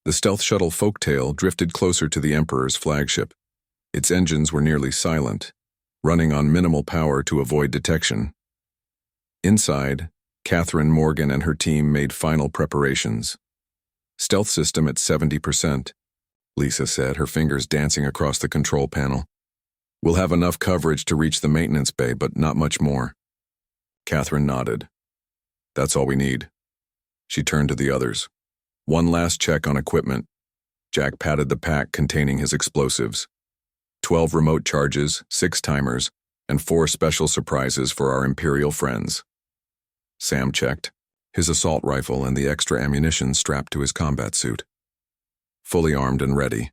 The stealth shuttle Folktale drifted closer to the Emperor's flagship. Its engines were nearly silent, running on minimal power to avoid detection. Inside, Catherine, Morgan, and her team made final preparations. Stealth system at 70%, Lisa said, her fingers dancing across the control panel. We'll have enough coverage to reach the maintenance bay, but not much more. Catherine nodded. That's all we need. She turned to the others. One last check on equipment. Jack patted the pack containing his explosives. 12 remote charges, 6 timers, and 4 special surprises for our Imperial friends. Sam checked, his assault rifle and the extra ammunition strapped to his combat suit. Fully armed and ready.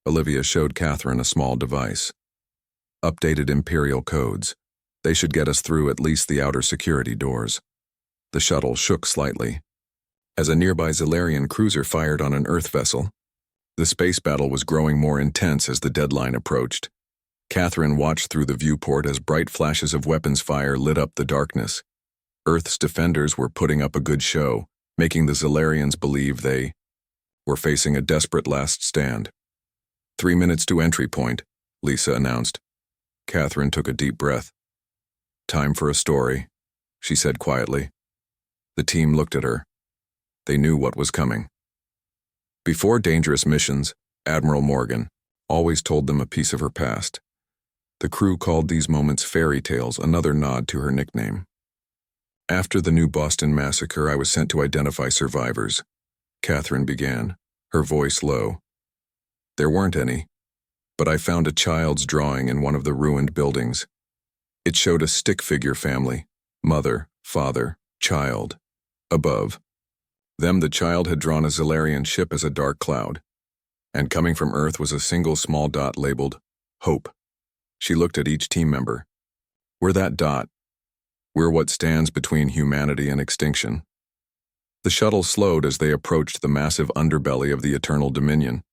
Olivia showed Catherine a small device. Updated Imperial codes. They should get us through at least the outer security doors. The shuttle shook slightly. As a nearby Zalarian cruiser fired on an Earth vessel, the space battle was growing more intense as the deadline approached. Catherine watched through the viewport as bright flashes of weapons fire lit up the darkness. Earth's defenders were putting up a good show, making the Zalarians believe they were facing a desperate last stand. 3 minutes to entry point, Lisa announced. Catherine took a deep breath. Time for a story, she said quietly. The team looked at her. They knew what was coming. Before dangerous missions, Admiral Morgan always told them a piece of her past. The crew called these moments fairy tales, another nod to her nickname. After the New Boston massacre, I was sent to identify survivors. Catherine began, her voice low. There weren't any, but I found a child's drawing in one of the ruined buildings. It showed a stick figure family, mother, father, child. Above them, the child had drawn a Zalarian ship as a dark cloud, and coming from Earth was a single small dot labeled Hope. She looked at each team member. We're that dot. We're what stands between humanity and extinction. The shuttle slowed as they approached the massive underbelly of the Eternal Dominion.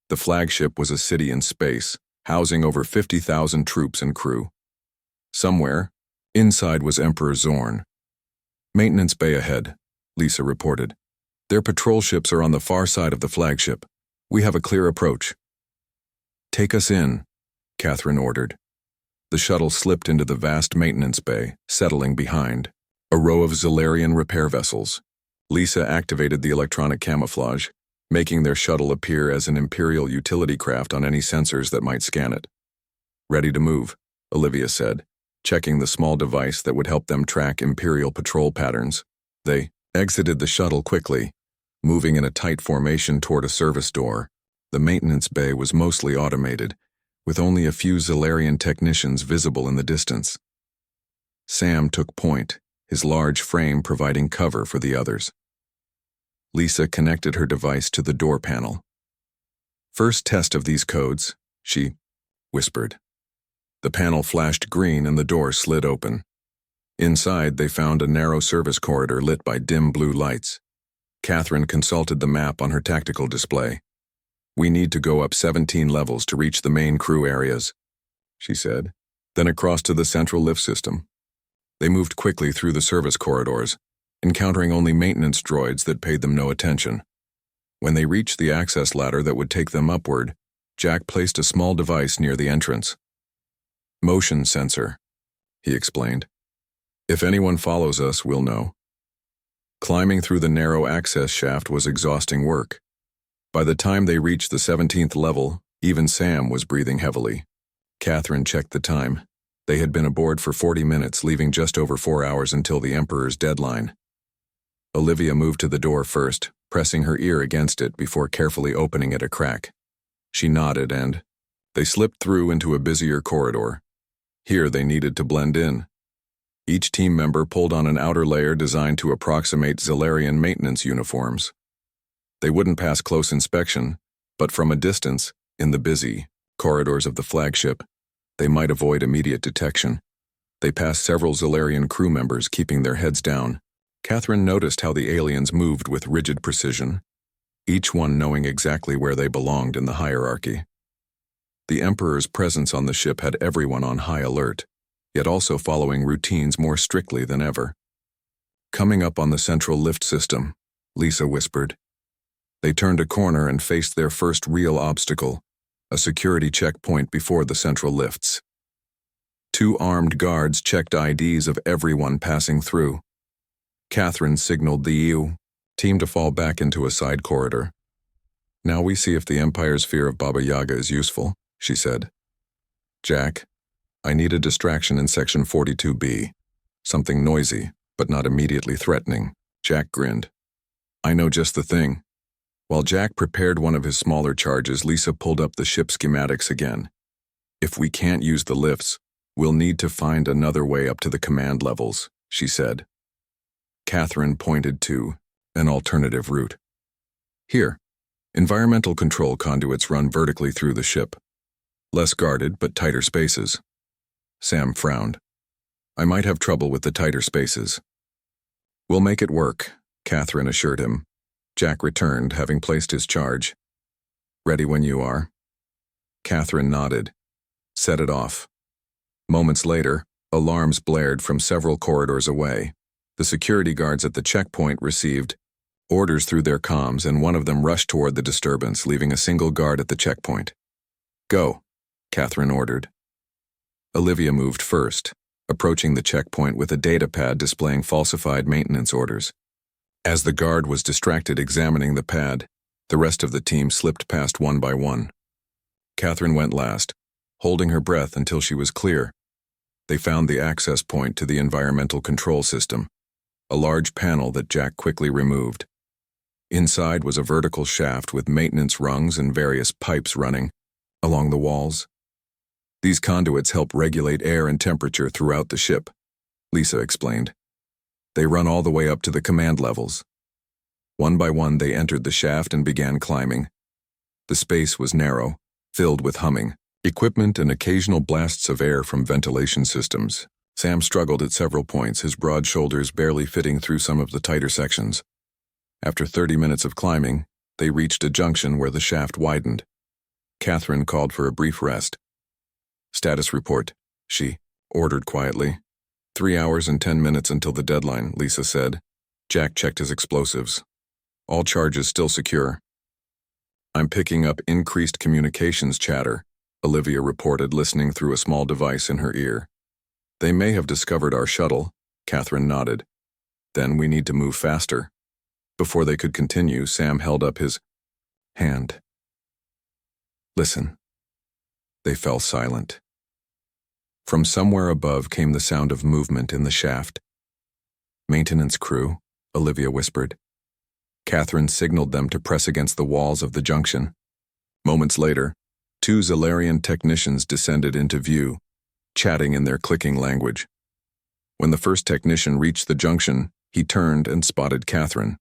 The flagship was a city in space, housing over 50,000 troops and crew. Somewhere, inside was Emperor Zorn. Maintenance bay ahead, Lisa reported. Their patrol ships are on the far side of the flagship. We have a clear approach. Take us in, Catherine ordered. The shuttle slipped into the vast maintenance bay, settling behind a row of Zalarian repair vessels. Lisa activated the electronic camouflage, making their shuttle appear as an Imperial utility craft on any sensors that might scan it. Ready to move, Olivia said, checking the small device that would help them track Imperial patrol patterns. They exited the shuttle quickly, moving in a tight formation toward a service door. The maintenance bay was mostly automated, with only a few Zalarian technicians visible in the distance. Sam took point, his large frame providing cover for the others. Lisa connected her device to the door panel. First test of these codes, she whispered. The panel flashed green and the door slid open. Inside, they found a narrow service corridor lit by dim blue lights. Catherine consulted the map on her tactical display. We need to go up 17 levels to reach the main crew areas, she said, then across to the central lift system. They moved quickly through the service corridors, encountering only maintenance droids that paid them no attention. When they reached the access ladder that would take them upward, Jack placed a small device near the entrance. Motion sensor, he explained. If anyone follows us, we'll know. Climbing through the narrow access shaft was exhausting work. By the time they reached the 17th level, even Sam was breathing heavily. Catherine checked the time. They had been aboard for 40 minutes, leaving just over 4 hours until the Emperor's deadline. Olivia moved to the door first, pressing her ear against it before carefully opening it a crack. She nodded and they slipped through into a busier corridor. Here they needed to blend in. Each team member pulled on an outer layer designed to approximate Zalarian maintenance uniforms. They wouldn't pass close inspection, but from a distance, in the busy corridors of the flagship, they might avoid immediate detection. They passed several Zalarian crew members keeping their heads down. Catherine noticed how the aliens moved with rigid precision, each one knowing exactly where they belonged in the hierarchy. The Emperor's presence on the ship had everyone on high alert, yet also following routines more strictly than ever. Coming up on the central lift system, Lisa whispered. They turned a corner and faced their first real obstacle, a security checkpoint before the central lifts. 2 armed guards checked IDs of everyone passing through. Catherine signaled the EU team to fall back into a side corridor. "Now we see if the Empire's fear of Baba Yaga is useful," she said. "Jack, I need a distraction in Section 42B. Something noisy, but not immediately threatening." Jack grinned. "I know just the thing." While Jack prepared one of his smaller charges, Lisa pulled up the ship schematics again. "If we can't use the lifts, we'll need to find another way up to the command levels," she said. Catherine pointed to an alternative route. "Here, environmental control conduits run vertically through the ship. Less guarded, but tighter spaces." Sam frowned. "I might have trouble with the tighter spaces." "We'll make it work," Catherine assured him. Jack returned, having placed his charge. "Ready when you are." Catherine nodded. "Set it off." Moments later, alarms blared from several corridors away. The security guards at the checkpoint received orders through their comms, and one of them rushed toward the disturbance, leaving a single guard at the checkpoint. "Go," Catherine ordered. Olivia moved first, approaching the checkpoint with a datapad displaying falsified maintenance orders. As the guard was distracted examining the pad, the rest of the team slipped past one by one. Catherine went last, holding her breath until she was clear. They found the access point to the environmental control system, a large panel that Jack quickly removed. Inside was a vertical shaft with maintenance rungs and various pipes running along the walls. "These conduits help regulate air and temperature throughout the ship," Lisa explained. "They run all the way up to the command levels." One by one they entered the shaft and began climbing. The space was narrow, filled with humming equipment and occasional blasts of air from ventilation systems. Sam struggled at several points, his broad shoulders barely fitting through some of the tighter sections. After 30 minutes of climbing, they reached a junction where the shaft widened. Catherine called for a brief rest. "Status report," she ordered quietly. 3 hours and 10 minutes until the deadline," Lisa said. Jack checked his explosives. "All charges still secure." "I'm picking up increased communications chatter," Olivia reported, listening through a small device in her ear. "They may have discovered our shuttle," Catherine nodded. "Then we need to move faster." Before they could continue, Sam held up his hand. "Listen." They fell silent. From somewhere above came the sound of movement in the shaft. "Maintenance crew," Olivia whispered. Catherine signaled them to press against the walls of the junction. Moments later, 2 Zalarian technicians descended into view, chatting in their clicking language. When the first technician reached the junction, he turned and spotted Catherine.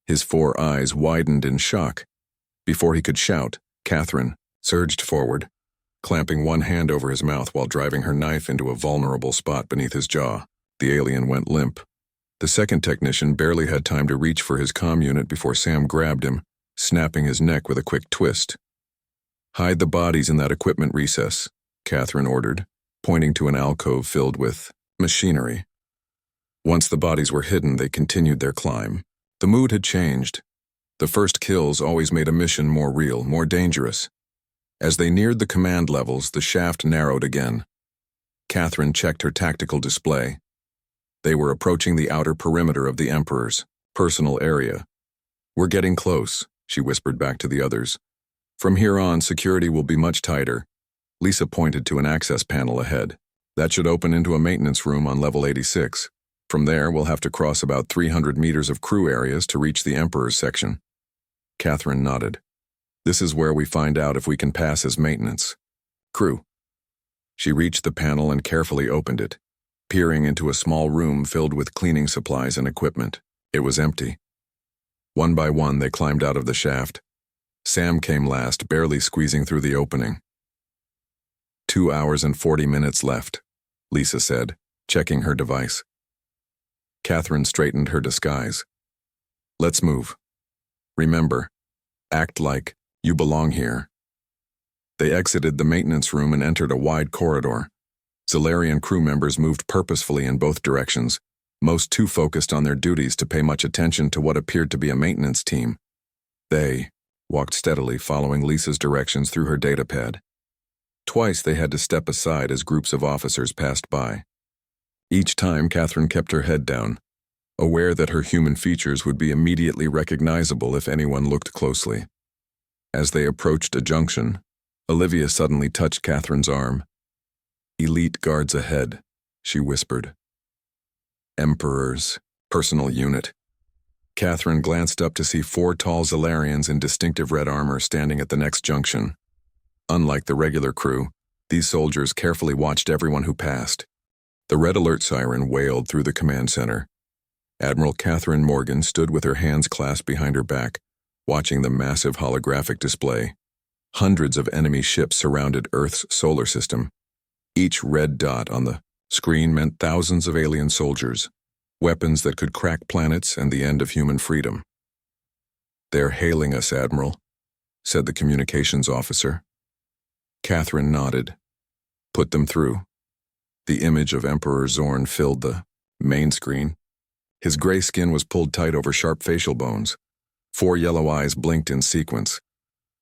His 4 eyes widened in shock. Before he could shout, Catherine surged forward, clamping one hand over his mouth while driving her knife into a vulnerable spot beneath his jaw. The alien went limp. The second technician barely had time to reach for his comm unit before Sam grabbed him, snapping his neck with a quick twist. "Hide the bodies in that equipment recess," Catherine ordered, pointing to an alcove filled with machinery. Once the bodies were hidden, they continued their climb. The mood had changed. The first kills always made a mission more real, more dangerous. As they neared the command levels, the shaft narrowed again. Catherine checked her tactical display. They were approaching the outer perimeter of the Emperor's personal area. "We're getting close," she whispered back to the others. "From here on, security will be much tighter." Lisa pointed to an access panel ahead. "That should open into a maintenance room on level 86. From there, we'll have to cross about 300 meters of crew areas to reach the Emperor's section." Catherine nodded. "This is where we find out if we can pass as maintenance. Crew." She reached the panel and carefully opened it, peering into a small room filled with cleaning supplies and equipment. It was empty. One by one, they climbed out of the shaft. Sam came last, barely squeezing through the opening. 2 hours and 40 minutes left, Lisa said, checking her device. Catherine straightened her disguise. "Let's move. Remember, act like you belong here." They exited the maintenance room and entered a wide corridor. Zalarian crew members moved purposefully in both directions, most too focused on their duties to pay much attention to what appeared to be a maintenance team. They walked steadily, following Lisa's directions through her datapad. Twice they had to step aside as groups of officers passed by. Each time, Catherine kept her head down, aware that her human features would be immediately recognizable if anyone looked closely. As they approached a junction, Olivia suddenly touched Catherine's arm. "Elite guards ahead," she whispered. "Emperor's personal unit." Catherine glanced up to see 4 tall Zalarians in distinctive red armor standing at the next junction. Unlike the regular crew, these soldiers carefully watched everyone who passed. The red alert siren wailed through the command center. Admiral Catherine Morgan stood with her hands clasped behind her back, watching the massive holographic display. Hundreds of enemy ships surrounded Earth's solar system. Each red dot on the screen meant thousands of alien soldiers, weapons that could crack planets and the end of human freedom. "They're hailing us, Admiral," said the communications officer. Catherine nodded. "Put them through." The image of Emperor Zorn filled the main screen. His gray skin was pulled tight over sharp facial bones. 4 yellow eyes blinked in sequence.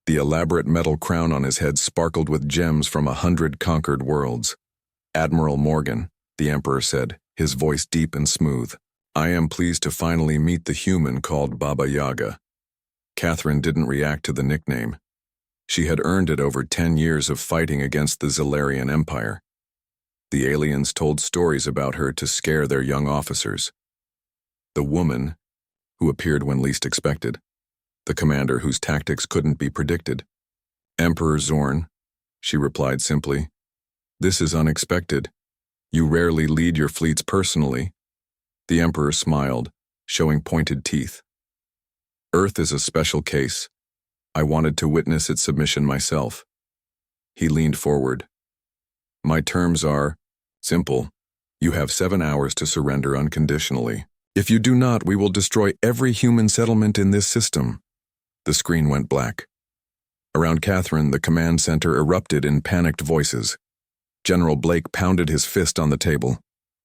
The elaborate metal crown on his head sparkled with gems from 100 conquered worlds. "Admiral Morgan," the Emperor said, his voice deep and smooth, "I am pleased to finally meet the human called Baba Yaga." Catherine didn't react to the nickname. She had earned it over 10 years of fighting against the Zalarian Empire. The aliens told stories about her to scare their young officers. The woman, who appeared when least expected. The commander whose tactics couldn't be predicted. "Emperor Zorn," she replied simply. "This is unexpected. You rarely lead your fleets personally." The Emperor smiled, showing pointed teeth. "Earth is a special case. I wanted to witness its submission myself." He leaned forward. "My terms are simple. You have 7 hours to surrender unconditionally. If you do not, we will destroy every human settlement in this system." The screen went black. Around Catherine, the command center erupted in panicked voices. General Blake pounded his fist on the table.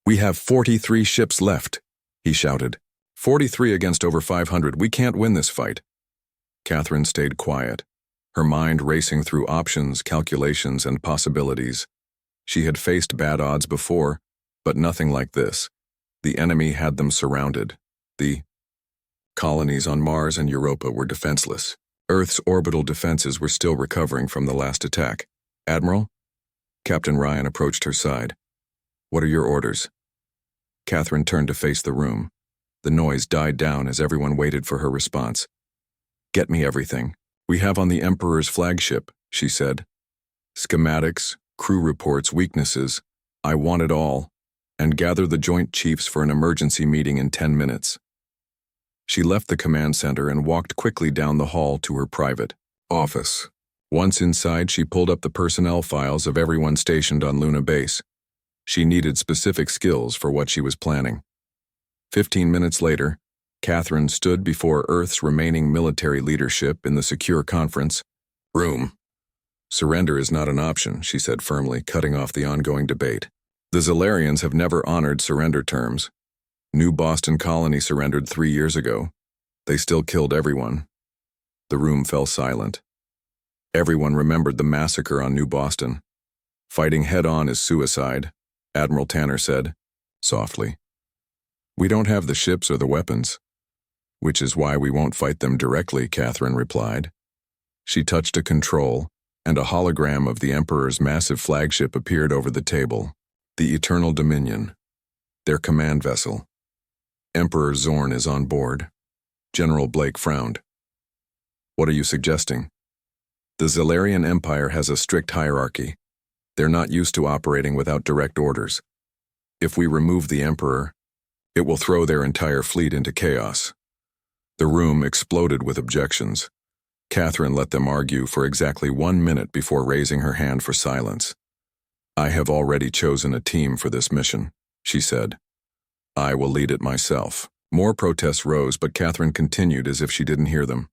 "We have 43 ships left," he shouted. 43 against over 500. We can't win this fight." Catherine stayed quiet, her mind racing through options, calculations, and possibilities. She had faced bad odds before, but nothing like this. The enemy had them surrounded. The colonies on Mars and Europa were defenseless. Earth's orbital defenses were still recovering from the last attack. "Admiral?" Captain Ryan approached her side. "What are your orders?" Catherine turned to face the room. The noise died down as everyone waited for her response. "Get me everything we have on the Emperor's flagship," she said. "Schematics, crew reports, weaknesses. I want it all. And gather the Joint Chiefs for an emergency meeting in 10 minutes." She left the command center and walked quickly down the hall to her private office. Once inside, she pulled up the personnel files of everyone stationed on Luna Base. She needed specific skills for what she was planning. 15 minutes later, Catherine stood before Earth's remaining military leadership in the secure conference room. "Surrender is not an option," she said firmly, cutting off the ongoing debate. "The Zalarians have never honored surrender terms. New Boston Colony surrendered 3 years ago. They still killed everyone." The room fell silent. Everyone remembered the massacre on New Boston. "Fighting head-on is suicide," Admiral Tanner said, softly. "We don't have the ships or the weapons." "Which is why we won't fight them directly," Catherine replied. She touched a control, and a hologram of the Emperor's massive flagship appeared over the table. The Eternal Dominion. Their command vessel. Emperor Zorn is on board. General Blake frowned. "What are you suggesting?" "The Zalarian Empire has a strict hierarchy. They're not used to operating without direct orders. If we remove the Emperor, it will throw their entire fleet into chaos." The room exploded with objections. Catherine let them argue for exactly 1 minute before raising her hand for silence. "I have already chosen a team for this mission," she said. "I will lead it myself." More protests rose, but Catherine continued as if she didn't hear them.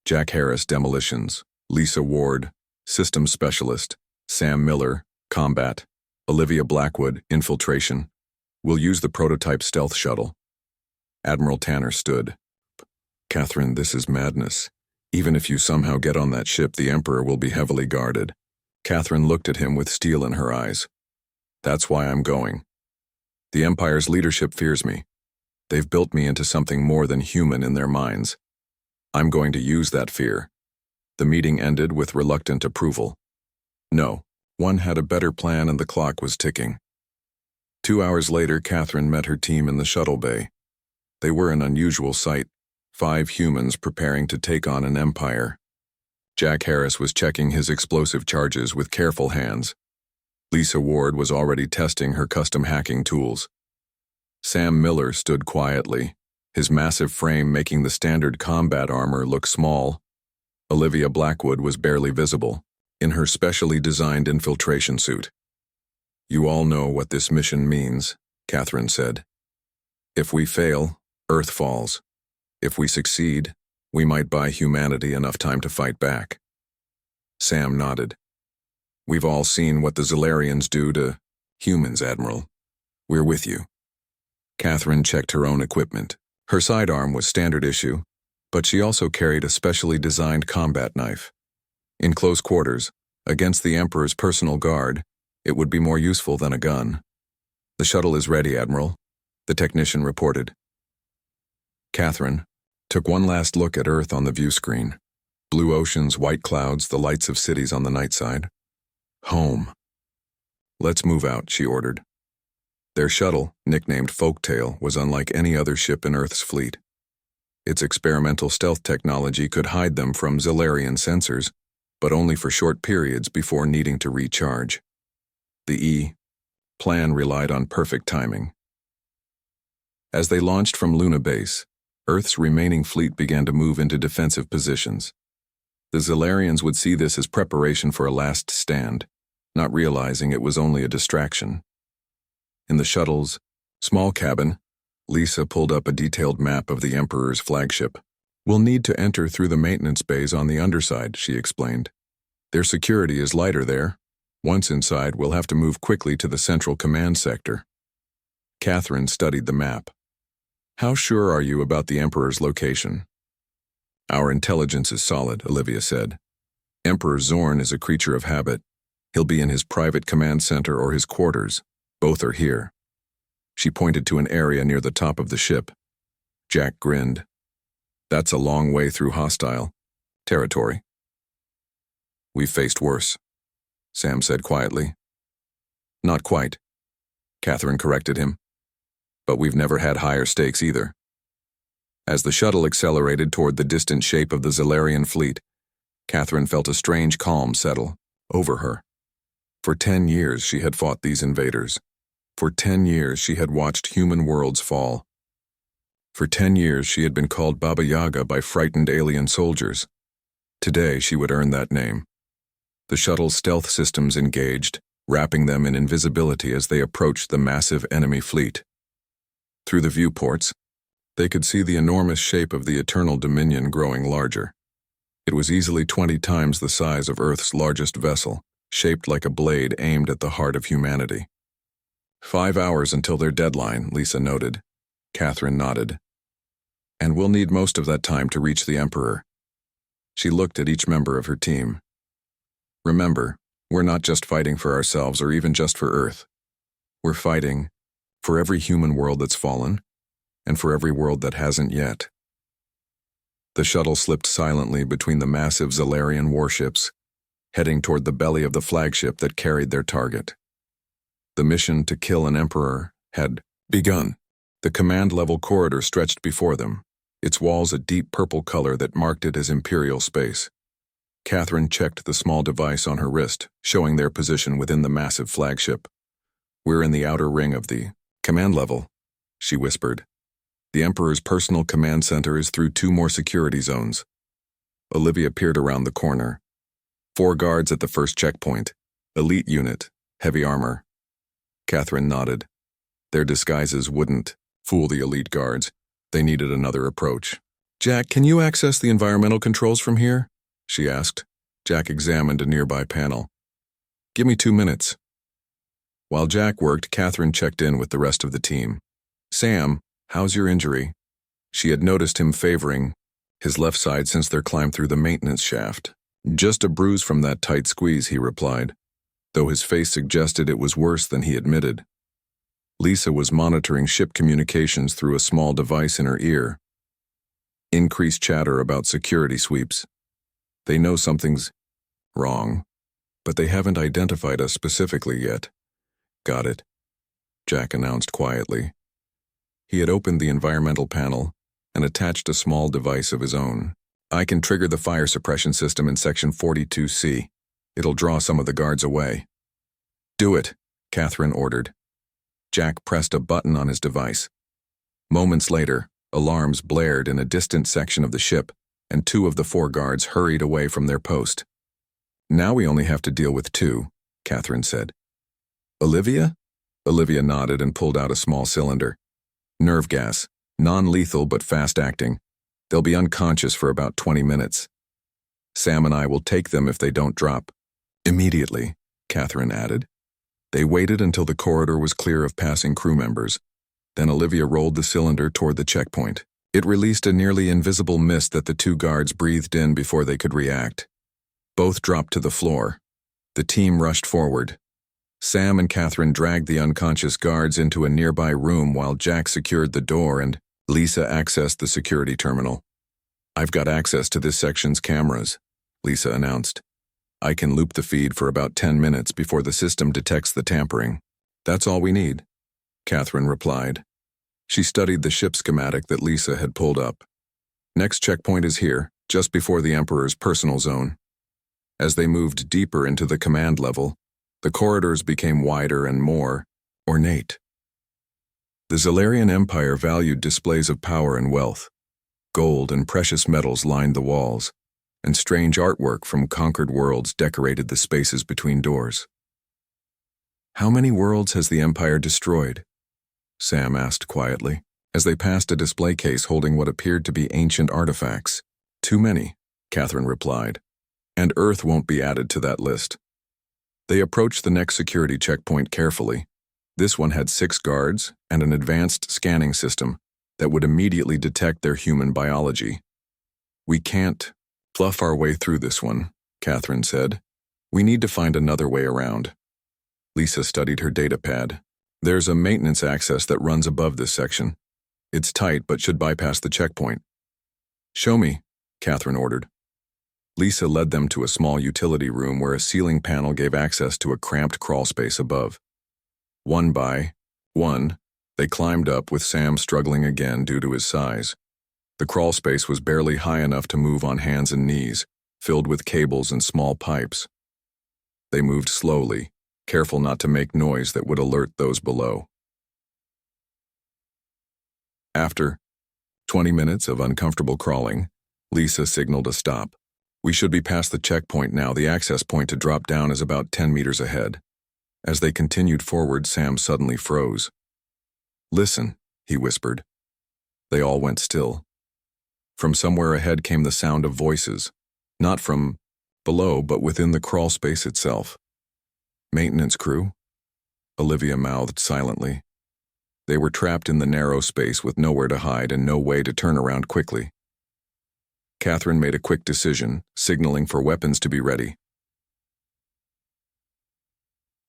Jack Harris, Demolitions. Lisa Ward, Systems Specialist. Sam Miller, Combat. Olivia Blackwood, Infiltration. We'll use the prototype stealth shuttle. Admiral Tanner stood. "Catherine, this is madness. Even if you somehow get on that ship, the Emperor will be heavily guarded. Catherine looked at him with steel in her eyes. That's why I'm going. The Empire's leadership fears me. They've built me into something more than human in their minds. I'm going to use that fear. The meeting ended with reluctant approval. No, one had a better plan and the clock was ticking. 2 hours later, Catherine met her team in the shuttle bay. They were an unusual sight, 5 humans preparing to take on an empire. Jack Harris was checking his explosive charges with careful hands. Lisa Ward was already testing her custom hacking tools. Sam Miller stood quietly, his massive frame making the standard combat armor look small. Olivia Blackwood was barely visible, in her specially designed infiltration suit. You all know what this mission means, Catherine said. If we fail, Earth falls. If we succeed, we might buy humanity enough time to fight back. Sam nodded. We've all seen what the Zolarians do to humans, Admiral. We're with you. Catherine checked her own equipment. Her sidearm was standard issue, but she also carried a specially designed combat knife. In close quarters, against the Emperor's personal guard, it would be more useful than a gun. The shuttle is ready, Admiral, the technician reported. Catherine took one last look at Earth on the view screen. Blue oceans, white clouds, the lights of cities on the night side. Home. Let's move out, she ordered. Their shuttle, nicknamed Folktale, was unlike any other ship in Earth's fleet. Its experimental stealth technology could hide them from Zolarian sensors, but only for short periods before needing to recharge. The plan relied on perfect timing. As they launched from Luna Base, Earth's remaining fleet began to move into defensive positions. The Zolarians would see this as preparation for a last stand, not realizing it was only a distraction. In the shuttle's small cabin, Lisa pulled up a detailed map of the Emperor's flagship. We'll need to enter through the maintenance bays on the underside, she explained. Their security is lighter there. Once inside, we'll have to move quickly to the central command sector. Catherine studied the map. How sure are you about the Emperor's location? Our intelligence is solid, Olivia said. Emperor Zorn is a creature of habit. He'll be in his private command center or his quarters. Both are here. She pointed to an area near the top of the ship. Jack grinned. That's a long way through hostile territory. We've faced worse, Sam said quietly. Not quite, Catherine corrected him. But we've never had higher stakes either. As the shuttle accelerated toward the distant shape of the Zolarian fleet, Catherine felt a strange calm settle over her. For 10 years she had fought these invaders. For 10 years she had watched human worlds fall. For 10 years she had been called Baba Yaga by frightened alien soldiers. Today she would earn that name. The shuttle's stealth systems engaged, wrapping them in invisibility as they approached the massive enemy fleet. Through the viewports, they could see the enormous shape of the Eternal Dominion growing larger. It was easily 20 times the size of Earth's largest vessel, shaped like a blade aimed at the heart of humanity. 5 hours until their deadline, Lisa noted. Catherine nodded. And we'll need most of that time to reach the Emperor. She looked at each member of her team. Remember, we're not just fighting for ourselves or even just for Earth. We're fighting for every human world that's fallen, and for every world that hasn't yet. The shuttle slipped silently between the massive Zolarian warships, heading toward the belly of the flagship that carried their target. The mission to kill an emperor had begun. The command-level corridor stretched before them, its walls a deep purple color that marked it as Imperial space. Catherine checked the small device on her wrist, showing their position within the massive flagship. We're in the outer ring of the command level, she whispered. The Emperor's personal command center is through 2 more security zones. Olivia peered around the corner. 4 guards at the first checkpoint. Elite unit, heavy armor. Catherine nodded. Their disguises wouldn't fool the elite guards. They needed another approach. Jack, can you access the environmental controls from here? She asked. Jack examined a nearby panel. Give me 2 minutes. While Jack worked, Catherine checked in with the rest of the team. Sam, how's your injury? She had noticed him favoring His left side since their climb through the maintenance shaft. Just a bruise from that tight squeeze, he replied, though his face suggested it was worse than he admitted. Lisa was monitoring ship communications through a small device in her ear. Increased chatter about security sweeps. They know something's wrong, but they haven't identified us specifically yet. Got it, Jack announced quietly. He had opened the environmental panel and attached a small device of his own. I can trigger the fire suppression system in Section 42C. It'll draw some of the guards away. Do it, Catherine ordered. Jack pressed a button on his device. Moments later, alarms blared in a distant section of the ship, and 2 of the 4 guards hurried away from their post. Now we only have to deal with 2, Catherine said. Olivia? Olivia nodded and pulled out a small cylinder. Nerve gas, non-lethal but fast-acting. They'll be unconscious for about 20 minutes. Sam and I will take them if they don't drop. Immediately, Catherine added. They waited until the corridor was clear of passing crew members. Then Olivia rolled the cylinder toward the checkpoint. It released a nearly invisible mist that the 2 guards breathed in before they could react. Both dropped to the floor. The team rushed forward. Sam and Catherine dragged the unconscious guards into a nearby room while Jack secured the door and Lisa accessed the security terminal. I've got access to this section's cameras, Lisa announced. I can loop the feed for about 10 minutes before the system detects the tampering. That's all we need, Catherine replied. She studied the ship schematic that Lisa had pulled up. Next checkpoint is here, just before the Emperor's personal zone. As they moved deeper into the command level, the corridors became wider and more ornate. The Zalarian Empire valued displays of power and wealth. Gold and precious metals lined the walls, and strange artwork from conquered worlds decorated the spaces between doors. How many worlds has the Empire destroyed? Sam asked quietly, as they passed a display case holding what appeared to be ancient artifacts. Too many, Catherine replied, and Earth won't be added to that list. They approached the next security checkpoint carefully. This one had 6 guards and an advanced scanning system that would immediately detect their human biology. We can't fluff our way through this one, Catherine said. We need to find another way around. Lisa studied her datapad. There's a maintenance access that runs above this section. It's tight but should bypass the checkpoint. Show me, Catherine ordered. Lisa led them to a small utility room where a ceiling panel gave access to a cramped crawl space above. One by one, they climbed up with Sam struggling again due to his size. The crawl space was barely high enough to move on hands and knees, filled with cables and small pipes. They moved slowly, careful not to make noise that would alert those below. After 20 minutes of uncomfortable crawling, Lisa signaled a stop. We should be past the checkpoint now. The access point to drop down is about 10 meters ahead. As they continued forward, Sam suddenly froze. Listen, he whispered. They all went still. From somewhere ahead came the sound of voices, not from below, but within the crawl space itself. Maintenance crew? Olivia mouthed silently. They were trapped in the narrow space with nowhere to hide and no way to turn around quickly. Catherine made a quick decision, signaling for weapons to be ready.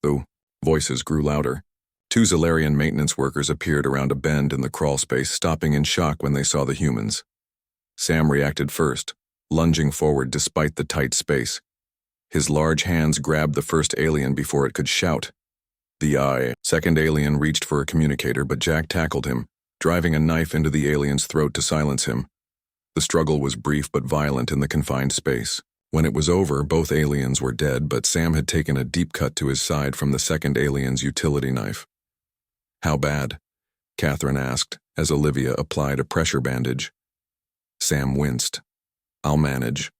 The voices grew louder. 2 Zalarian maintenance workers appeared around a bend in the crawl space, stopping in shock when they saw the humans. Sam reacted first, lunging forward despite the tight space. His large hands grabbed the first alien before it could shout. The second alien reached for a communicator, but Jack tackled him, driving a knife into the alien's throat to silence him. The struggle was brief but violent in the confined space. When it was over, both aliens were dead, but Sam had taken a deep cut to his side from the second alien's utility knife. How bad? Catherine asked, as Olivia applied a pressure bandage. Sam winced. I'll manage.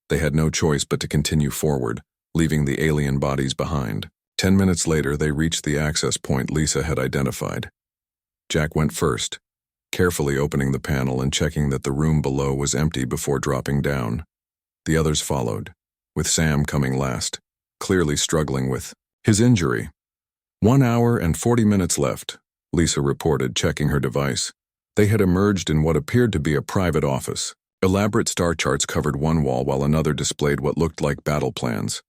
They had no choice but to continue forward, leaving the alien bodies behind. 10 minutes later, they reached the access point Lisa had identified. Jack went first, carefully opening the panel and checking that the room below was empty before dropping down. The others followed, with Sam coming last, clearly struggling with his injury. 1 hour and 40 minutes left, Lisa reported, checking her device. They had emerged in what appeared to be a private office. Elaborate star charts covered one wall while another displayed what looked like battle plans.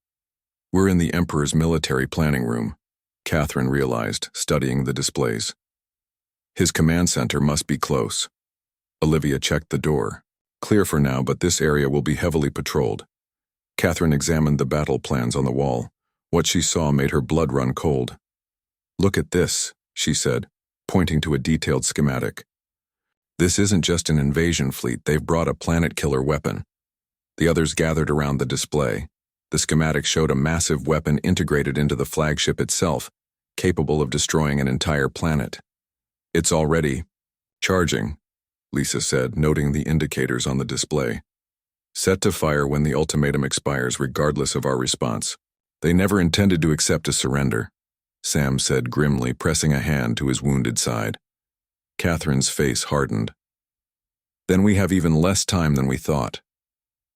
We're in the Emperor's military planning room, Catherine realized, studying the displays. His command center must be close. Olivia checked the door. Clear for now, but this area will be heavily patrolled. Catherine examined the battle plans on the wall. What she saw made her blood run cold. Look at this, she said, pointing to a detailed schematic. This isn't just an invasion fleet, they've brought a planet-killer weapon. The others gathered around the display. The schematic showed a massive weapon integrated into the flagship itself, capable of destroying an entire planet. It's already charging, Lisa said, noting the indicators on the display. Set to fire when the ultimatum expires, regardless of our response. They never intended to accept a surrender, Sam said grimly, pressing a hand to his wounded side. Catherine's face hardened. Then we have even less time than we thought.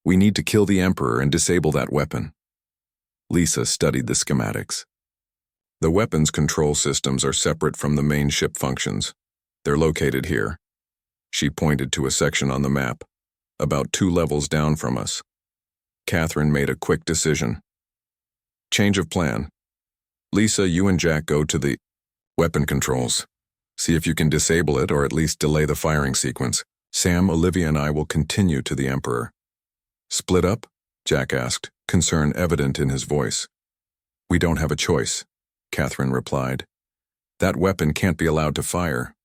We need to kill the Emperor and disable that weapon. Lisa studied the schematics. The weapons control systems are separate from the main ship functions. They're located here. She pointed to a section on the map, about 2 levels down from us. Catherine made a quick decision. Change of plan. Lisa, you and Jack go to the weapon controls. See if you can disable it or at least delay the firing sequence. Sam, Olivia, and I will continue to the Emperor. Split up? Jack asked, concern evident in his voice. We don't have a choice, Catherine replied. That weapon can't be allowed to fire.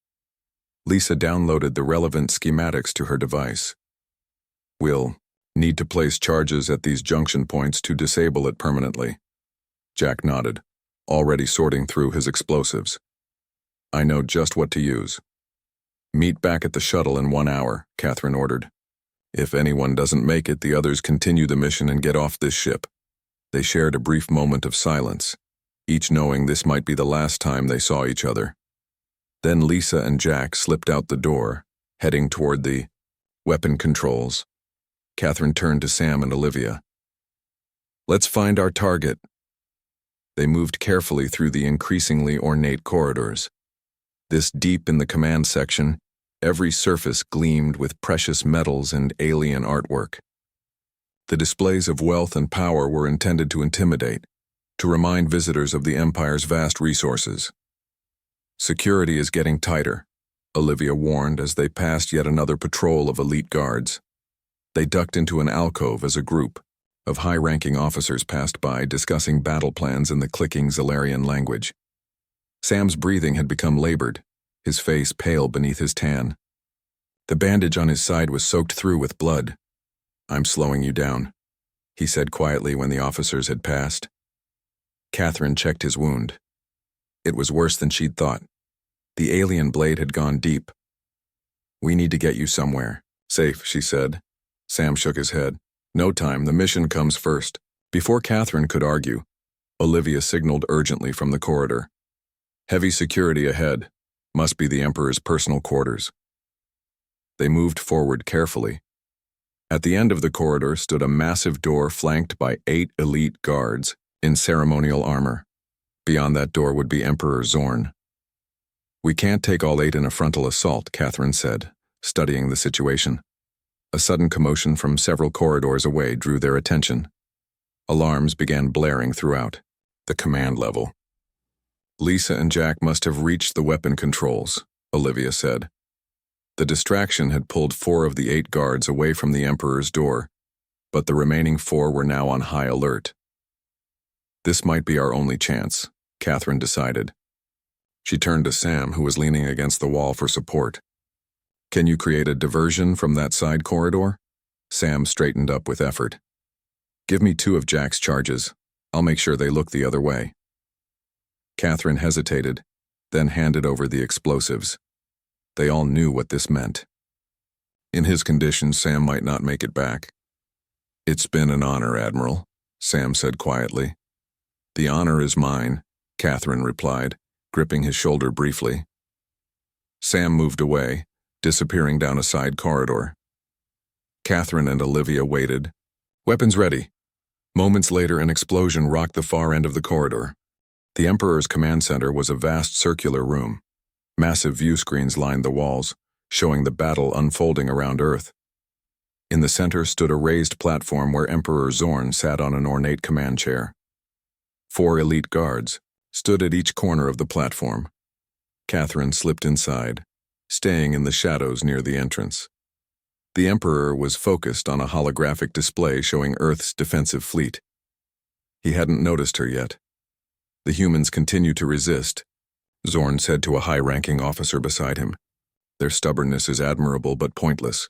Lisa downloaded the relevant schematics to her device. We'll need to place charges at these junction points to disable it permanently. Jack nodded, already sorting through his explosives. I know just what to use. Meet back at the shuttle in 1 hour, Catherine ordered. If anyone doesn't make it, the others continue the mission and get off this ship. They shared a brief moment of silence, each knowing this might be the last time they saw each other. Then Lisa and Jack slipped out the door, heading toward the weapon controls. Catherine turned to Sam and Olivia. Let's find our target. They moved carefully through the increasingly ornate corridors. This deep in the command section, every surface gleamed with precious metals and alien artwork. The displays of wealth and power were intended to intimidate, to remind visitors of the Empire's vast resources. Security is getting tighter, Olivia warned as they passed yet another patrol of elite guards. They ducked into an alcove as a group of high-ranking officers passed by, discussing battle plans in the clicking Zalarian language. Sam's breathing had become labored, his face pale beneath his tan. The bandage on his side was soaked through with blood. I'm slowing you down, he said quietly when the officers had passed. Catherine checked his wound. It was worse than she'd thought. The alien blade had gone deep. We need to get you somewhere. Safe, she said. Sam shook his head. No time, the mission comes first. Before Catherine could argue, Olivia signaled urgently from the corridor. Heavy security ahead. Must be the Emperor's personal quarters. They moved forward carefully. At the end of the corridor stood a massive door flanked by 8 elite guards in ceremonial armor. Beyond that door would be Emperor Zorn. We can't take all 8 in a frontal assault, Catherine said, studying the situation. A sudden commotion from several corridors away drew their attention. Alarms began blaring throughout the command level. Lisa and Jack must have reached the weapon controls, Olivia said. The distraction had pulled 4 of the 8 guards away from the Emperor's door, but the remaining 4 were now on high alert. This might be our only chance, Catherine decided. She turned to Sam, who was leaning against the wall for support. Can you create a diversion from that side corridor? Sam straightened up with effort. Give me 2 of Jack's charges. I'll make sure they look the other way. Catherine hesitated, then handed over the explosives. They all knew what this meant. In his condition, Sam might not make it back. It's been an honor, Admiral, Sam said quietly. The honor is mine, Catherine replied, gripping his shoulder briefly. Sam moved away, disappearing down a side corridor. Catherine and Olivia waited. Weapons ready. Moments later, an explosion rocked the far end of the corridor. The Emperor's command center was a vast circular room. Massive view screens lined the walls, showing the battle unfolding around Earth. In the center stood a raised platform where Emperor Zorn sat on an ornate command chair. 4 elite guards stood at each corner of the platform. Catherine slipped inside, staying in the shadows near the entrance. The Emperor was focused on a holographic display showing Earth's defensive fleet. He hadn't noticed her yet. The humans continued to resist, Zorn said to a high-ranking officer beside him. Their stubbornness is admirable but pointless.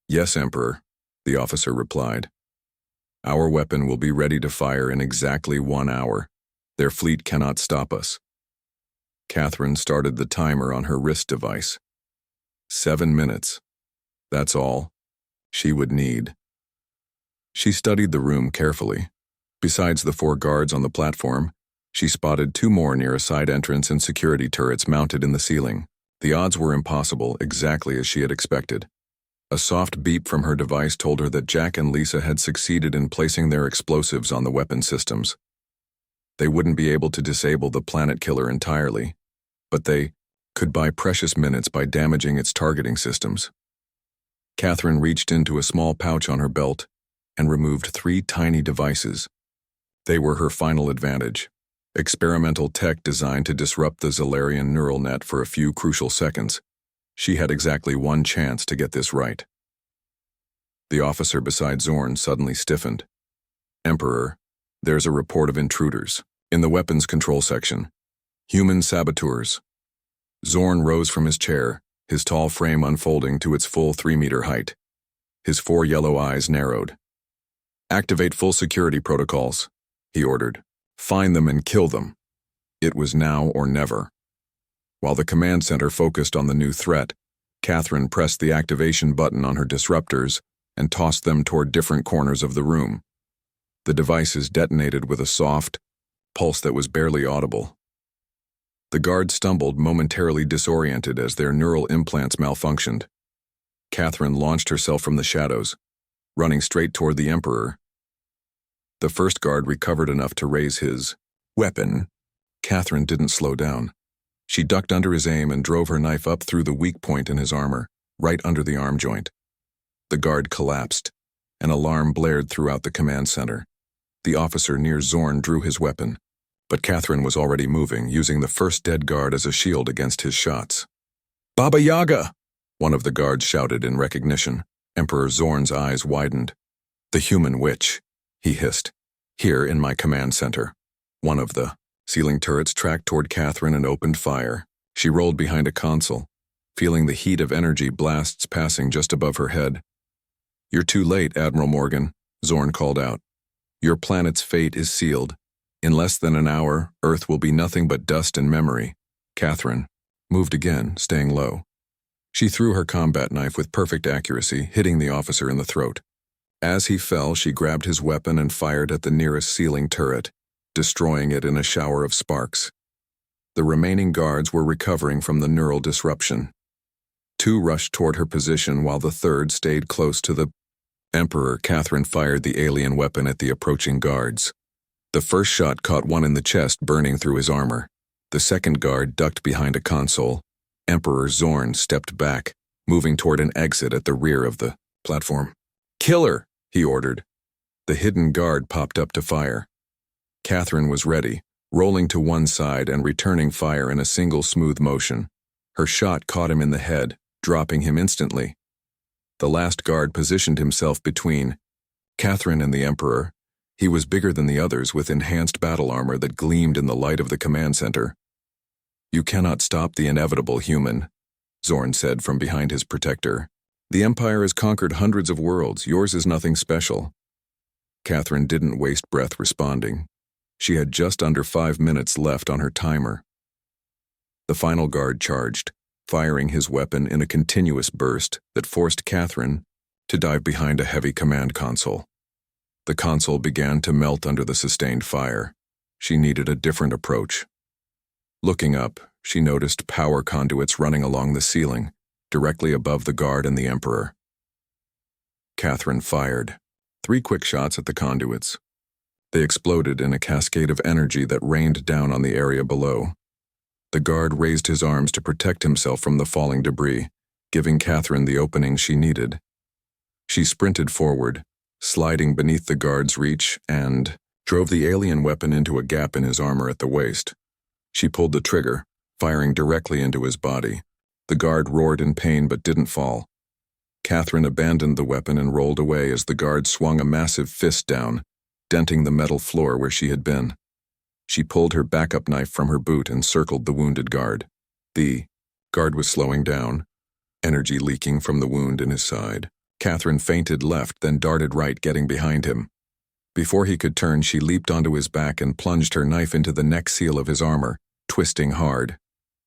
Yes, Emperor, the officer replied. Our weapon will be ready to fire in exactly 1 hour. Their fleet cannot stop us. Catherine started the timer on her wrist device. 7 minutes. That's all she would need. She studied the room carefully. Besides the 4 guards on the platform, she spotted 2 more near a side entrance and security turrets mounted in the ceiling. The odds were impossible, exactly as she had expected. A soft beep from her device told her that Jack and Lisa had succeeded in placing their explosives on the weapon systems. They wouldn't be able to disable the planet killer entirely, but they could buy precious minutes by damaging its targeting systems. Catherine reached into a small pouch on her belt and removed 3 tiny devices. They were her final advantage. Experimental tech designed to disrupt the Zolarian neural net for a few crucial seconds. She had exactly 1 chance to get this right. The officer beside Zorn suddenly stiffened. Emperor, there's a report of intruders in the weapons control section. Human saboteurs. Zorn rose from his chair, his tall frame unfolding to its full 3-meter height. His 4 yellow eyes narrowed. Activate full security protocols, he ordered. Find them and kill them. It was now or never. While the command center focused on the new threat, Catherine pressed the activation button on her disruptors and tossed them toward different corners of the room. The devices detonated with a soft pulse that was barely audible. The guards stumbled, momentarily disoriented as their neural implants malfunctioned. Catherine launched herself from the shadows, running straight toward the Emperor. The first guard recovered enough to raise his weapon. Catherine didn't slow down. She ducked under his aim and drove her knife up through the weak point in his armor, right under the arm joint. The guard collapsed. An alarm blared throughout the command center. The officer near Zorn drew his weapon, but Catherine was already moving, using the first dead guard as a shield against his shots. Baba Yaga! One of the guards shouted in recognition. Emperor Zorn's eyes widened. The human witch, he hissed. Here in my command center. One of the ceiling turrets tracked toward Catherine and opened fire. She rolled behind a console, feeling the heat of energy blasts passing just above her head. You're too late, Admiral Morgan, Zorn called out. Your planet's fate is sealed. In less than an hour, Earth will be nothing but dust and memory. Catherine moved again, staying low. She threw her combat knife with perfect accuracy, hitting the officer in the throat. As he fell, she grabbed his weapon and fired at the nearest ceiling turret, destroying it in a shower of sparks. The remaining guards were recovering from the neural disruption. 2 rushed toward her position while the 3rd stayed close to the Emperor. Catherine fired the alien weapon at the approaching guards. The first shot caught one in the chest, burning through his armor. The second guard ducked behind a console. Emperor Zorn stepped back, moving toward an exit at the rear of the platform. Kill her, he ordered. The hidden guard popped up to fire. Catherine was ready, rolling to one side and returning fire in a single smooth motion. Her shot caught him in the head, dropping him instantly. The last guard positioned himself between Catherine and the Emperor. He was bigger than the others, with enhanced battle armor that gleamed in the light of the command center. You cannot stop the inevitable, human, Zorn said from behind his protector. The Empire has conquered hundreds of worlds. Yours is nothing special. Catherine didn't waste breath responding. She had just under 5 minutes left on her timer. The final guard charged, firing his weapon in a continuous burst that forced Catherine to dive behind a heavy command console. The console began to melt under the sustained fire. She needed a different approach. Looking up, she noticed power conduits running along the ceiling, directly above the guard and the Emperor. Catherine fired 3 quick shots at the conduits. They exploded in a cascade of energy that rained down on the area below. The guard raised his arms to protect himself from the falling debris, giving Catherine the opening she needed. She sprinted forward, sliding beneath the guard's reach, and drove the alien weapon into a gap in his armor at the waist. She pulled the trigger, firing directly into his body. The guard roared in pain but didn't fall. Catherine abandoned the weapon and rolled away as the guard swung a massive fist down, denting the metal floor where she had been. She pulled her backup knife from her boot and circled the wounded guard. The guard was slowing down, energy leaking from the wound in his side. Catherine feinted left, then darted right, getting behind him. Before he could turn, she leaped onto his back and plunged her knife into the neck seal of his armor, twisting hard.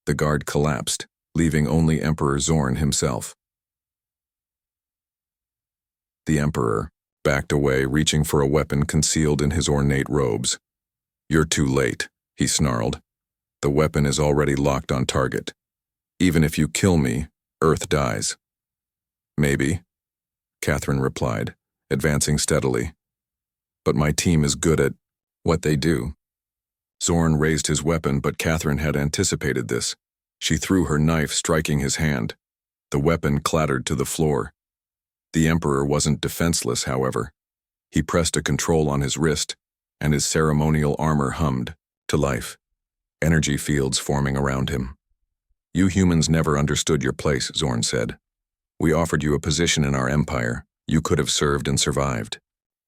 The guard collapsed, leaving only Emperor Zorn himself. The Emperor backed away, reaching for a weapon concealed in his ornate robes. "You're too late," he snarled. "The weapon is already locked on target. Even if you kill me, Earth dies." "Maybe," Catherine replied, advancing steadily. "But my team is good at what they do." Zorn raised his weapon, but Catherine had anticipated this. She threw her knife, striking his hand. The weapon clattered to the floor. The Emperor wasn't defenseless, however. He pressed a control on his wrist, and his ceremonial armor hummed to life, energy fields forming around him. "You humans never understood your place," Zorn said. "We offered you a position in our empire. You could have served and survived."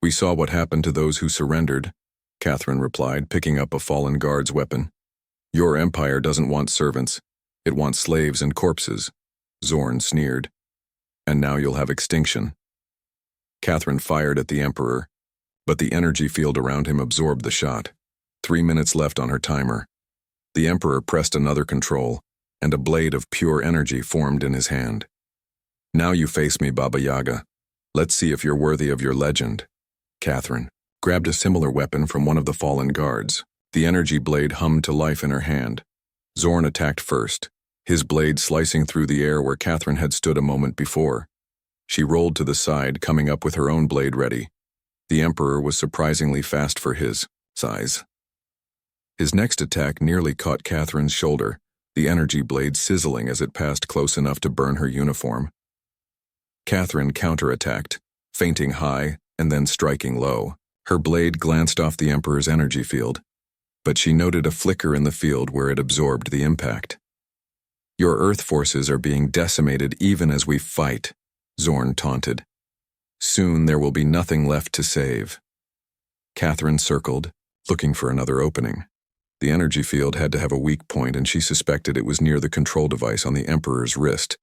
"We saw what happened to those who surrendered," Catherine replied, picking up a fallen guard's weapon. "Your empire doesn't want servants. It wants slaves and corpses," Zorn sneered. "And now you'll have extinction." Catherine fired at the Emperor, but the energy field around him absorbed the shot. 3 minutes left on her timer. The Emperor pressed another control, and a blade of pure energy formed in his hand. "Now you face me, Baba Yaga. Let's see if you're worthy of your legend." Catherine grabbed a similar weapon from one of the fallen guards. The energy blade hummed to life in her hand. Zorn attacked first, his blade slicing through the air where Catherine had stood a moment before. She rolled to the side, coming up with her own blade ready. The Emperor was surprisingly fast for his size. His next attack nearly caught Catherine's shoulder, the energy blade sizzling as it passed close enough to burn her uniform. Catherine counterattacked, feinting high and then striking low. Her blade glanced off the Emperor's energy field, but she noted a flicker in the field where it absorbed the impact. "Your Earth forces are being decimated even as we fight," Zorn taunted. "Soon there will be nothing left to save." Catherine circled, looking for another opening. The energy field had to have a weak point, and she suspected it was near the control device on the Emperor's wrist.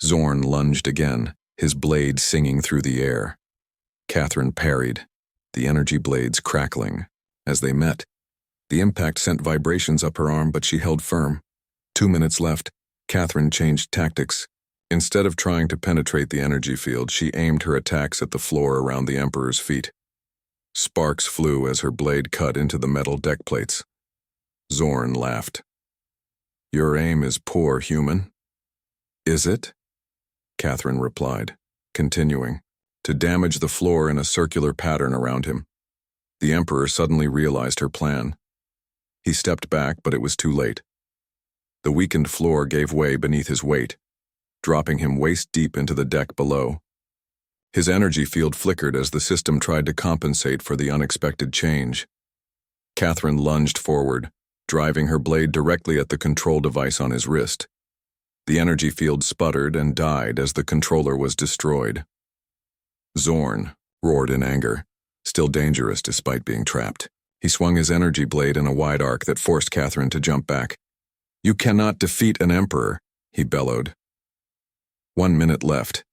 Zorn lunged again, his blade singing through the air. Catherine parried, the energy blades crackling. As they met, the impact sent vibrations up her arm, but she held firm. 2 minutes left. Catherine changed tactics. Instead of trying to penetrate the energy field, she aimed her attacks at the floor around the Emperor's feet. Sparks flew as her blade cut into the metal deck plates. Zorn laughed. "Your aim is poor, human." "Is it?" Catherine replied, continuing to damage the floor in a circular pattern around him. The Emperor suddenly realized her plan. He stepped back, but it was too late. The weakened floor gave way beneath his weight, dropping him waist-deep into the deck below. His energy field flickered as the system tried to compensate for the unexpected change. Catherine lunged forward, driving her blade directly at the control device on his wrist. The energy field sputtered and died as the controller was destroyed. Zorn roared in anger, still dangerous despite being trapped. He swung his energy blade in a wide arc that forced Catherine to jump back. "You cannot defeat an emperor," he bellowed. 1 minute left.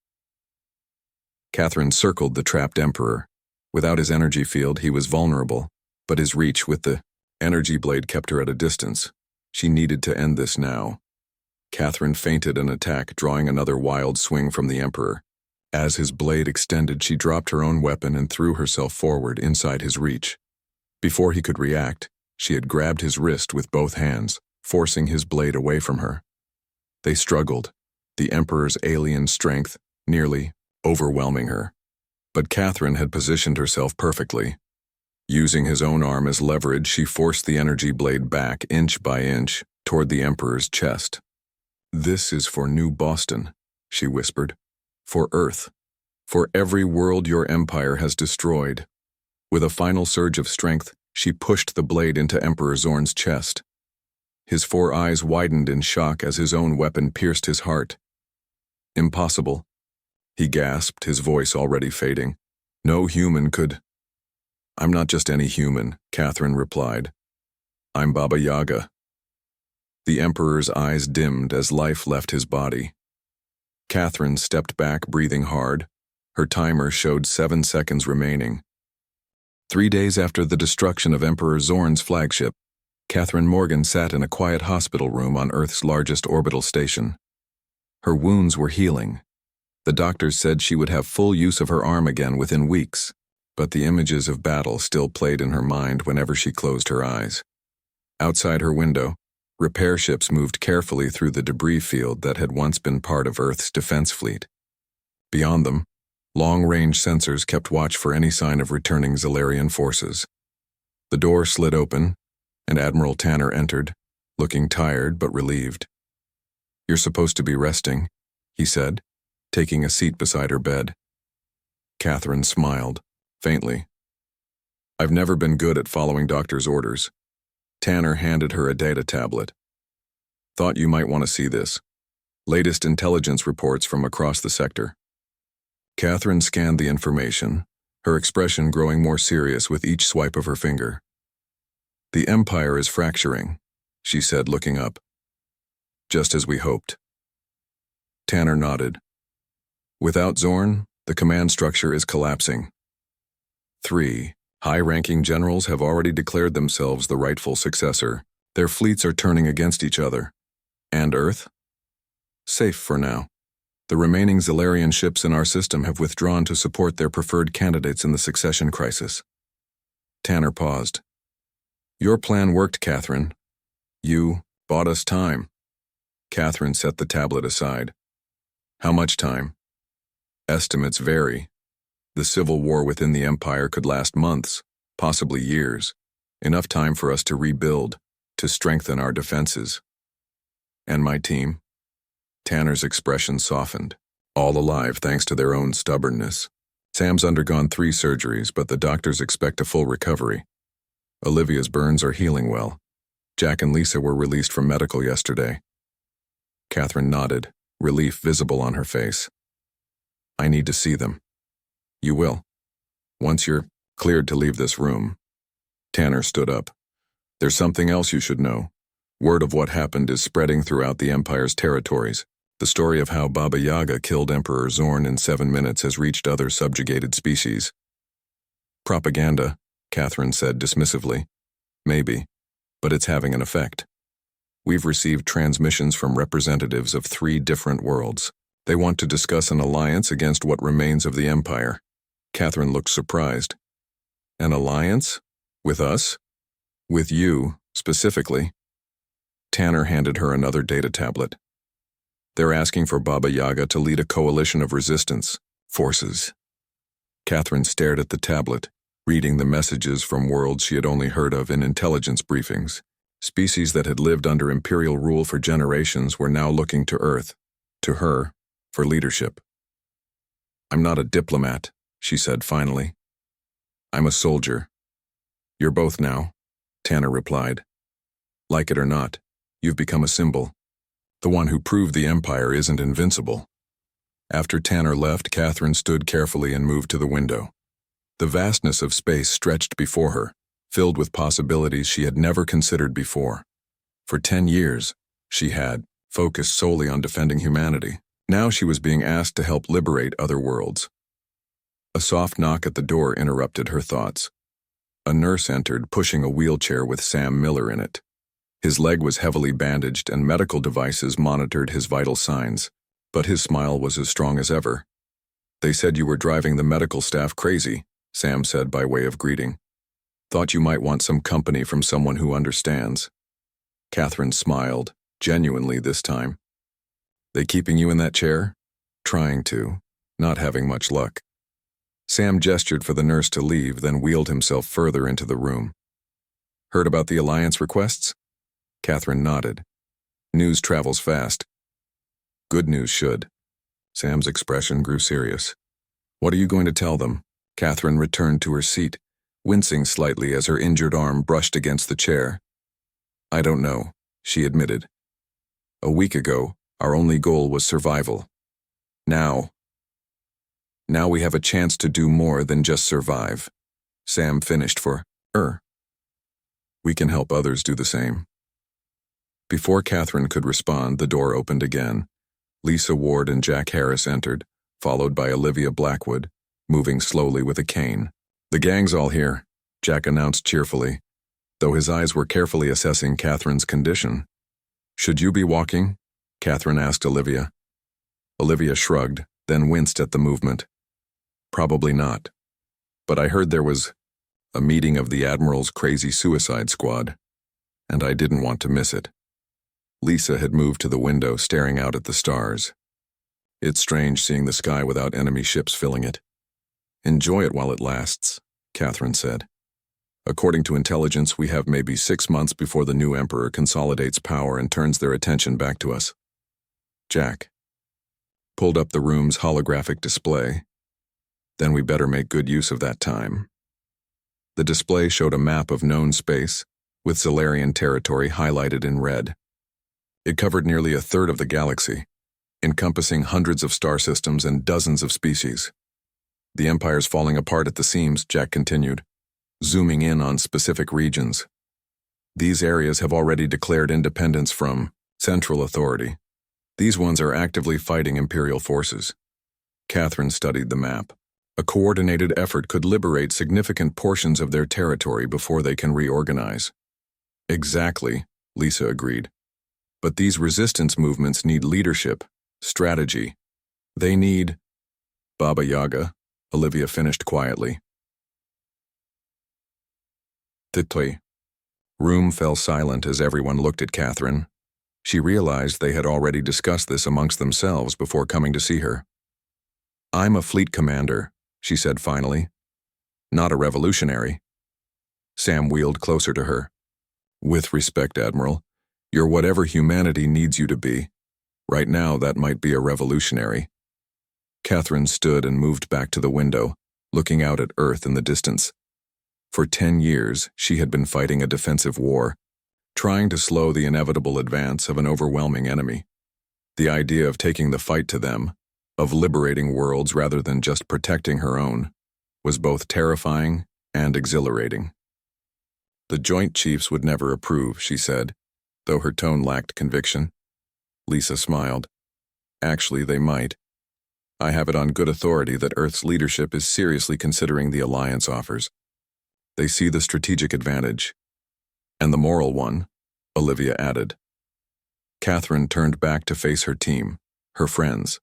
Catherine circled the trapped emperor. Without his energy field, he was vulnerable, but his reach with the energy blade kept her at a distance. She needed to end this now. Catherine feinted an attack, drawing another wild swing from the emperor. As his blade extended, she dropped her own weapon and threw herself forward inside his reach. Before he could react, she had grabbed his wrist with both hands, forcing his blade away from her. They struggled, the Emperor's alien strength nearly overwhelming her. But Catherine had positioned herself perfectly. Using his own arm as leverage, she forced the energy blade back inch by inch toward the Emperor's chest. "This is for New Boston," she whispered. "For Earth. For every world your empire has destroyed. With a final surge of strength, she pushed the blade into Emperor Zorn's chest. His 4 eyes widened in shock as his own weapon pierced his heart. Impossible, he gasped, his voice already fading. No human could. I'm not just any human, Catherine replied. I'm Baba Yaga. The Emperor's eyes dimmed as life left his body. Catherine stepped back, breathing hard. Her timer showed 7 seconds remaining. 3 days after the destruction of Emperor Zorn's flagship, Catherine Morgan sat in a quiet hospital room on Earth's largest orbital station. Her wounds were healing. The doctors said she would have full use of her arm again within weeks, but the images of battle still played in her mind whenever she closed her eyes. Outside her window, repair ships moved carefully through the debris field that had once been part of Earth's defense fleet. Beyond them, long-range sensors kept watch for any sign of returning Zalarian forces. The door slid open, and Admiral Tanner entered, looking tired but relieved. You're supposed to be resting, he said, taking a seat beside her bed. Catherine smiled, faintly. I've never been good at following doctor's orders. Tanner handed her a data tablet. Thought you might want to see this. Latest intelligence reports from across the sector. Catherine scanned the information, her expression growing more serious with each swipe of her finger. The Empire is fracturing, she said, looking up. Just as we hoped. Tanner nodded. Without Zorn, the command structure is collapsing. 3 high-ranking generals have already declared themselves the rightful successor. Their fleets are turning against each other. And Earth? Safe for now. The remaining Zalarian ships in our system have withdrawn to support their preferred candidates in the succession crisis. Tanner paused. Your plan worked, Catherine. You bought us time. Catherine set the tablet aside. How much time? Estimates vary. The civil war within the Empire could last months, possibly years. Enough time for us to rebuild, to strengthen our defenses. And my team? Tanner's expression softened. All alive thanks to their own stubbornness. Sam's undergone 3 surgeries, but the doctors expect a full recovery. Olivia's burns are healing well. Jack and Lisa were released from medical yesterday. Catherine nodded, relief visible on her face. I need to see them. You will. Once you're cleared to leave this room. Tanner stood up. There's something else you should know. Word of what happened is spreading throughout the Empire's territories. The story of how Baba Yaga killed Emperor Zorn in 7 minutes has reached other subjugated species. Propaganda, Catherine said dismissively. Maybe, but it's having an effect. We've received transmissions from representatives of 3 different worlds. They want to discuss an alliance against what remains of the Empire. Catherine looked surprised. An alliance? With us? With you, specifically? Tanner handed her another data tablet. They're asking for Baba Yaga to lead a coalition of resistance forces. Catherine stared at the tablet, reading the messages from worlds she had only heard of in intelligence briefings. Species that had lived under imperial rule for generations were now looking to Earth, to her, for leadership. I'm not a diplomat, she said finally. I'm a soldier. You're both now, Tanner replied. Like it or not, you've become a symbol. The one who proved the Empire isn't invincible. After Tanner left, Catherine stood carefully and moved to the window. The vastness of space stretched before her, filled with possibilities she had never considered before. For 10 years, she had focused solely on defending humanity. Now she was being asked to help liberate other worlds. A soft knock at the door interrupted her thoughts. A nurse entered, pushing a wheelchair with Sam Miller in it. His leg was heavily bandaged and medical devices monitored his vital signs, but his smile was as strong as ever. They said you were driving the medical staff crazy, Sam said by way of greeting. Thought you might want some company from someone who understands. Catherine smiled, genuinely this time. They keeping you in that chair? Trying to, not having much luck. Sam gestured for the nurse to leave, then wheeled himself further into the room. Heard about the alliance requests? Catherine nodded. News travels fast. Good news should. Sam's expression grew serious. What are you going to tell them? Catherine returned to her seat, wincing slightly as her injured arm brushed against the chair. I don't know, she admitted. A week ago, our only goal was survival. Now we have a chance to do more than just survive. Sam finished for her. We can help others do the same. Before Catherine could respond, the door opened again. Lisa Ward and Jack Harris entered, followed by Olivia Blackwood, moving slowly with a cane. The gang's all here, Jack announced cheerfully, though his eyes were carefully assessing Catherine's condition. Should you be walking? Catherine asked Olivia. Olivia shrugged, then winced at the movement. Probably not. But I heard there was a meeting of the Admiral's crazy suicide squad, and I didn't want to miss it. Lisa had moved to the window, staring out at the stars. It's strange seeing the sky without enemy ships filling it. Enjoy it while it lasts, Catherine said. According to intelligence, we have maybe 6 months before the new Emperor consolidates power and turns their attention back to us. Jack pulled up the room's holographic display. Then we better make good use of that time. The display showed a map of known space, with Solarian territory highlighted in red. It covered nearly a third of the galaxy, encompassing hundreds of star systems and dozens of species. The Empire's falling apart at the seams, Jack continued, zooming in on specific regions. These areas have already declared independence from central authority. These ones are actively fighting Imperial forces. Catherine studied the map. A coordinated effort could liberate significant portions of their territory before they can reorganize. Exactly, Lisa agreed. But these resistance movements need leadership, strategy. They need Baba Yaga, Olivia finished quietly. The room fell silent as everyone looked at Catherine. She realized they had already discussed this amongst themselves before coming to see her. I'm a fleet commander, she said finally. Not a revolutionary. Sam wheeled closer to her. With respect, Admiral, you're whatever humanity needs you to be. Right now, that might be a revolutionary. Catherine stood and moved back to the window, looking out at Earth in the distance. For 10 years, she had been fighting a defensive war, trying to slow the inevitable advance of an overwhelming enemy. The idea of taking the fight to them, of liberating worlds rather than just protecting her own, was both terrifying and exhilarating. The Joint Chiefs would never approve, she said, though her tone lacked conviction. Lisa smiled. Actually, they might. I have it on good authority that Earth's leadership is seriously considering the alliance offers. They see the strategic advantage. And the moral one, Olivia added. Catherine turned back to face her team, her friends.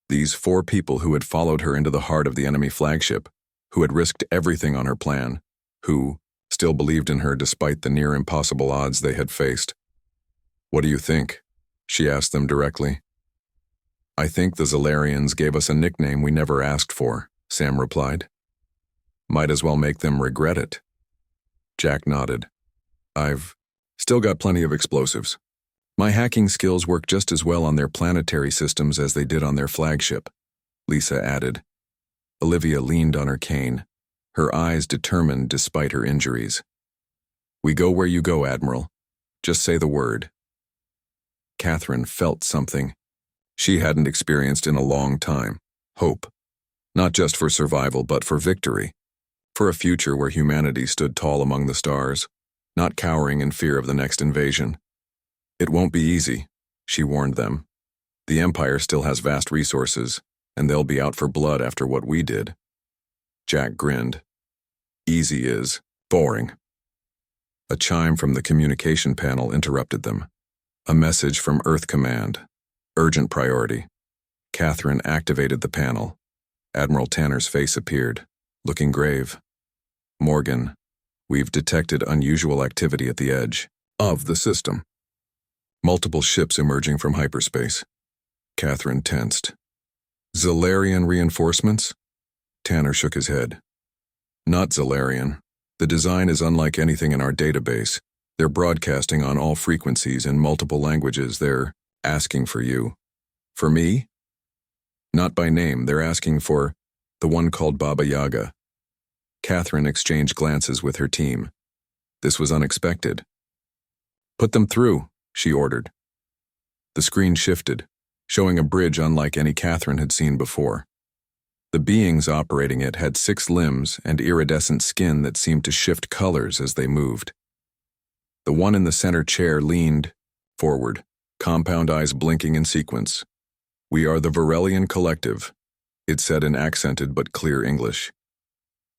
These 4 people who had followed her into the heart of the enemy flagship, who had risked everything on her plan, who still believed in her despite the near-impossible odds they had faced. What do you think? She asked them directly. I think the Zolarians gave us a nickname we never asked for, Sam replied. Might as well make them regret it. Jack nodded. I've still got plenty of explosives. My hacking skills work just as well on their planetary systems as they did on their flagship, Lisa added. Olivia leaned on her cane, her eyes determined despite her injuries. We go where you go, Admiral. Just say the word. Catherine felt something she hadn't experienced in a long time. Hope. Not just for survival, but for victory. For a future where humanity stood tall among the stars, not cowering in fear of the next invasion. It won't be easy, she warned them. The Empire still has vast resources, and they'll be out for blood after what we did. Jack grinned. Easy is boring. A chime from the communication panel interrupted them. A message from Earth Command. Urgent priority. Catherine activated the panel. Admiral Tanner's face appeared, looking grave. Morgan, we've detected unusual activity at the edge of the system. Multiple ships emerging from hyperspace. Catherine tensed. Zolarian reinforcements? Tanner shook his head. Not Zolarian. The design is unlike anything in our database. They're broadcasting on all frequencies in multiple languages. They're asking for you. For me? Not by name. They're asking for The one called Baba Yaga. Catherine exchanged glances with her team. This was unexpected. "Put them through," she ordered. The screen shifted, showing a bridge unlike any Catherine had seen before. The beings operating it had 6 limbs and iridescent skin that seemed to shift colors as they moved. The one in the center chair leaned forward, compound eyes blinking in sequence. "We are the Varelian Collective," it said in accented but clear English.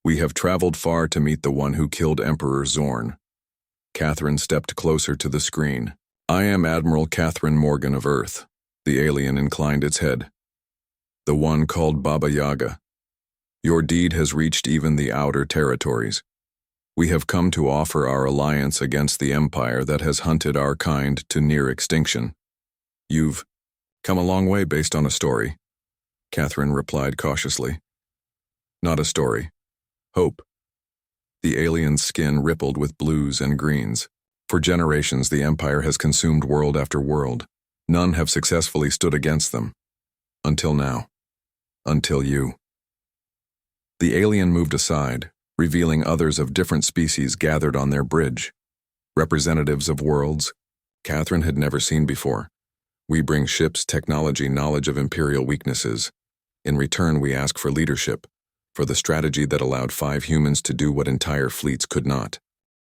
"We have traveled far to meet the one who killed Emperor Zorn." Catherine stepped closer to the screen. "I am Admiral Catherine Morgan of Earth." The alien inclined its head. "The one called Baba Yaga. Your deed has reached even the outer territories. We have come to offer our alliance against the empire that has hunted our kind to near extinction." "You've come a long way based on a story," Catherine replied cautiously. "Not a story. Hope." The alien's skin rippled with blues and greens. "For generations, the Empire has consumed world after world. None have successfully stood against them. Until now. Until you." The alien moved aside, revealing others of different species gathered on their bridge. Representatives of worlds Catherine had never seen before. "We bring ships, technology, knowledge of Imperial weaknesses. In return, we ask for leadership, for the strategy that allowed 5 humans to do what entire fleets could not."